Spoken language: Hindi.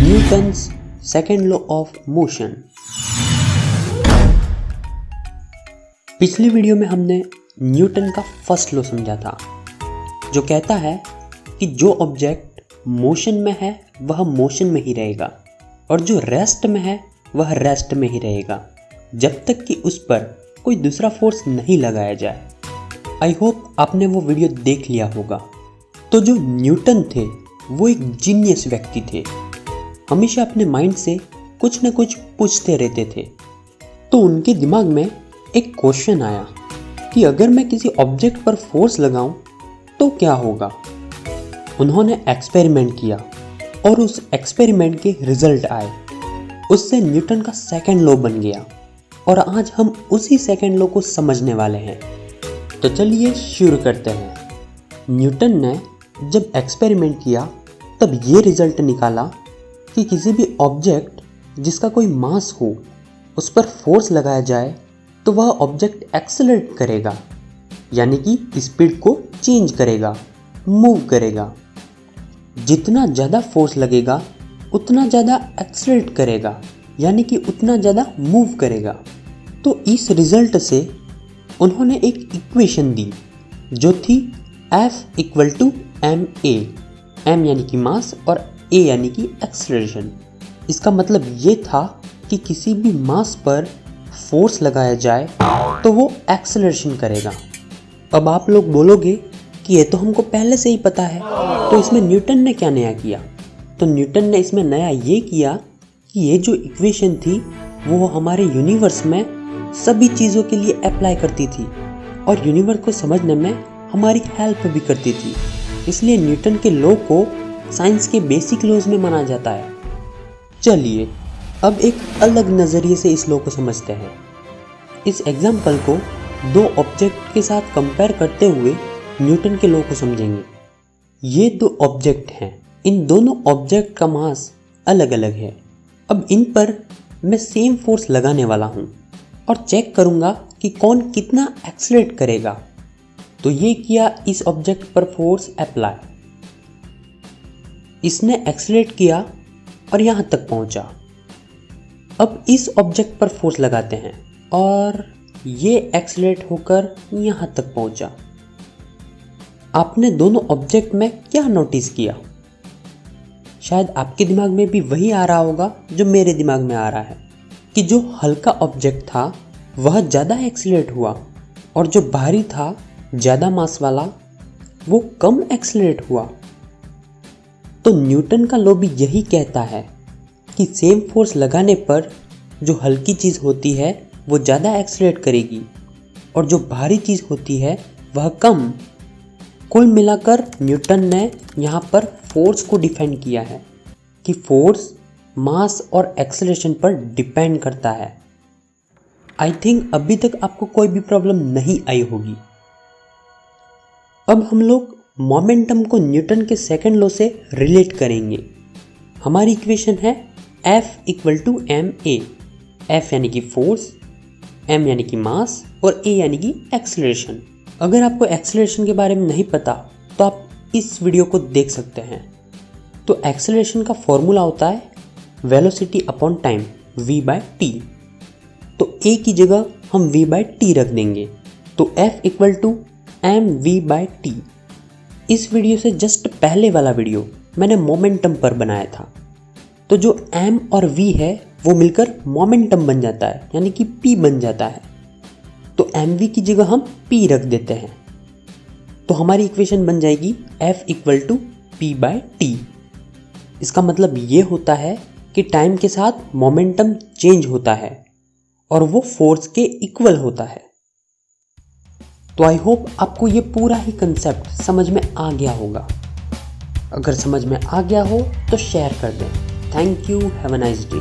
Newton's second law of motion. पिछली वीडियो में हमने न्यूटन का फर्स्ट लॉ समझा था, जो कहता है कि जो ऑब्जेक्ट मोशन में है वह मोशन में ही रहेगा और जो रेस्ट में है वह रेस्ट में ही रहेगा जब तक कि उस पर कोई दूसरा फोर्स नहीं लगाया जाए। आई होप आपने वो वीडियो देख लिया होगा। तो जो न्यूटन थे वो एक जीनियस व्यक्ति थे, हमेशा अपने माइंड से कुछ न कुछ पूछते रहते थे। तो उनके दिमाग में एक क्वेश्चन आया कि अगर मैं किसी ऑब्जेक्ट पर फोर्स लगाऊं तो क्या होगा। उन्होंने एक्सपेरिमेंट किया और उस एक्सपेरिमेंट के रिजल्ट आए। उससे न्यूटन का सेकंड लॉ बन गया और आज हम उसी सेकंड लॉ को समझने वाले हैं। तो चलिए शुरू करते हैं। न्यूटन ने जब एक्सपेरिमेंट किया तब ये रिजल्ट निकाला कि किसी भी ऑब्जेक्ट जिसका कोई मास हो उस पर फोर्स लगाया जाए तो वह ऑब्जेक्ट एक्सेलरेट करेगा, यानी कि स्पीड को चेंज करेगा, मूव करेगा। जितना ज़्यादा फोर्स लगेगा उतना ज़्यादा एक्सेलरेट करेगा, यानी कि उतना ज़्यादा मूव करेगा। तो इस रिजल्ट से उन्होंने एक इक्वेशन दी जो थी F = ma, m यानी कि मास और a यानी कि एक्सेलरेशन। इसका मतलब ये था कि किसी भी मास पर फोर्स लगाया जाए तो वो एक्सेलरेशन करेगा। अब आप लोग बोलोगे कि ये तो हमको पहले से ही पता है, तो इसमें न्यूटन ने क्या नया किया। तो न्यूटन ने इसमें नया ये किया कि ये जो इक्वेशन थी वो हमारे यूनिवर्स में सभी चीज़ों के लिए अप्लाई करती थी और यूनिवर्स को समझने में हमारी हेल्प भी करती थी। इसलिए न्यूटन के लॉ को साइंस के बेसिक लॉज में माना जाता है। चलिए अब एक अलग नज़रिए से इस लॉ को समझते हैं। इस एग्जाम्पल को दो ऑब्जेक्ट के साथ कंपेयर करते हुए न्यूटन के लॉ को समझेंगे। ये दो ऑब्जेक्ट हैं, इन दोनों ऑब्जेक्ट का मास अलग अलग है। अब इन पर मैं सेम फोर्स लगाने वाला हूँ और चेक करूँगा कि कौन कितना एक्सेलरेट करेगा। तो ये किया इस ऑब्जेक्ट पर फोर्स अप्लाई, इसने एक्सेलरेट किया और यहाँ तक पहुँचा। अब इस ऑब्जेक्ट पर फोर्स लगाते हैं और ये एक्सेलरेट होकर यहाँ तक पहुँचा। आपने दोनों ऑब्जेक्ट में क्या नोटिस किया? शायद आपके दिमाग में भी वही आ रहा होगा जो मेरे दिमाग में आ रहा है कि जो हल्का ऑब्जेक्ट था वह ज़्यादा एक्सेलरेट हुआ और जो भारी था ज़्यादा मास वाला वो कम एक्सेलरेट हुआ। तो न्यूटन का लॉ भी यही कहता है कि सेम फोर्स लगाने पर जो हल्की चीज़ होती है वो ज़्यादा एक्सेलरेट करेगी और जो भारी चीज़ होती है वह कम। कुल मिलाकर न्यूटन ने यहाँ पर फोर्स को डिफाइन किया है कि फोर्स मास और एक्सेलरेशन पर डिपेंड करता है। आई थिंक अभी तक आपको कोई भी प्रॉब्लम नहीं आई होगी। अब हम लोग मोमेंटम को न्यूटन के सेकंड लॉ से रिलेट करेंगे। हमारी इक्वेशन है F = ma, F यानी कि फोर्स, m यानी कि मास और a यानी कि एक्सेलरेशन। अगर आपको एक्सेलरेशन के बारे में नहीं पता तो आप इस वीडियो को देख सकते हैं। तो एक्सेलरेशन का फॉर्मूला होता है वेलोसिटी अपॉन टाइम, v/t। तो a की जगह हम v/t रख देंगे। तो F = mv/t। इस वीडियो से जस्ट पहले वाला वीडियो मैंने मोमेंटम पर बनाया था। तो जो m और v है वो मिलकर मोमेंटम बन जाता है, यानी कि p बन जाता है। तो mv की जगह हम p रख देते हैं। तो हमारी इक्वेशन बन जाएगी F = p/t। इसका मतलब ये होता है कि टाइम के साथ मोमेंटम चेंज होता है और वो फोर्स के इक्वल होता है। तो आई होप आपको ये पूरा ही कंसेप्ट समझ में आ गया होगा। अगर समझ में आ गया हो तो शेयर कर दें। Thank you, have a nice day.